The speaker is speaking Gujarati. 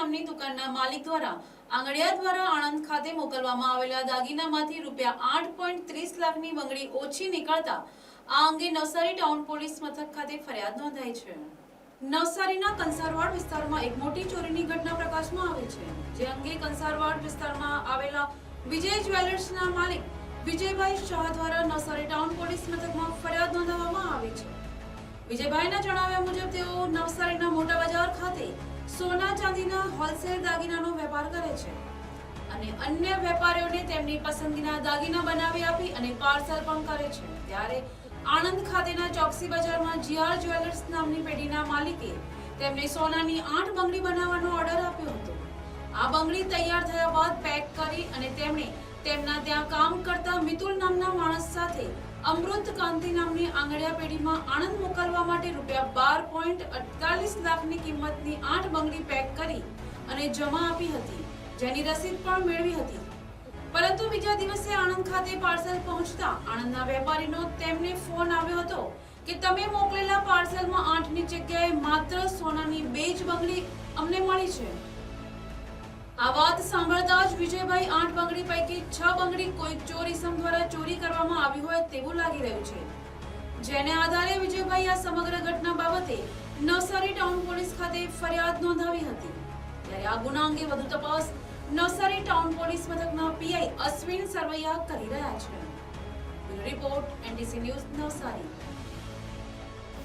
નામની દુકાનના માલિક દ્વારા આંગડિયા દ્વારા આણંદ ખાતે મોકલવામાં આવેલા દાગીનામાંથી રૂપિયા 8.30 લાખની બંગડી ઓછી નીકળતા આ અંગે નવસારી ટાઉન પોલીસ મથક ખાતે ફરિયાદ નોંધાઈ છે। નવસારીના કંસારવાડ વિસ્તારમાં એક મોટી ચોરીની ઘટના પ્રકાશમાં આવી છે, જે અંગે કંસારવાડ વિસ્તારમાં આવેલા વિજય જ્વેલર્સના માલિક વિજયભાઈ શાહ દ્વારા નવસારી ટાઉન પોલીસ મથકમાં ફરિયાદ નોંધાવવામાં આવી છે। વિજયભાઈના જણાવ્યા મુજબ તેઓ નવસારીના મોટા બજાર ખાતે સોના ચાંદીના હોલસેલ દાગીનાનો વેપાર કરે છે અને અન્ય વેપારીઓને તેમની પસંદગીના દાગીના બનાવી આપી અને પાર્સલ પણ કરે છે। ત્યારે આણંદ ખાતેના ચોકસી બજારમાં જીઆર જ્વેલર્સ નામની પેઢીના માલિકે તેમને સોનાની 8 બંગડી બનાવવાનો ઓર્ડર આપ્યો હતો। આ બંગડી તૈયાર થયા બાદ પેક કરી અને તેમણે તેમના ત્યાં કામ કરતા મિતુલ નામના માણસ સાથે અમૃત કાંતિ નામની આંગડિયા પેઢીમાં આણંદ મોકલવા માટે રૂપિયા 12.48 લાખની કિંમતની 8 બંગડી પેક કરી અને જમા આપી હતી, જેની રસીદ પણ મેળવી હતી। પરંતુ બીજા દિવસે આણંદ ખાતે પાર્સલ પહોંચતા આણંદના વેપારીનો તેમને ફોન આવ્યો હતો કે તમે મોકલેલા પાર્સલમાં 8ની જગ્યાએ માત્ર સોનાની 2 જ બંગડી અમને મળી છે। આ વાત સાંભળતા જ વિજયભાઈ 8 બંગડી પૈકી 6 બંગડી કોઈ ચોર ઇસમ દ્વારા ચોરી કરવામાં આવી હોય તેવું લાગી રહ્યું છે, જેને આધારે વિજયભાઈ આ સમગ્ર ઘટના બાબતે નવસારી ટાઉન પોલીસ ખાતે ફરિયાદ નોંધાવી હતી। ત્યારે આ ગુના અંગે વધુ તપાસ નવસારી ટાઉન પોલીસ મથકના પીઆઈ અશ્વિન સરવૈયા કરી રહ્યા છે। Report NTC news Navsari.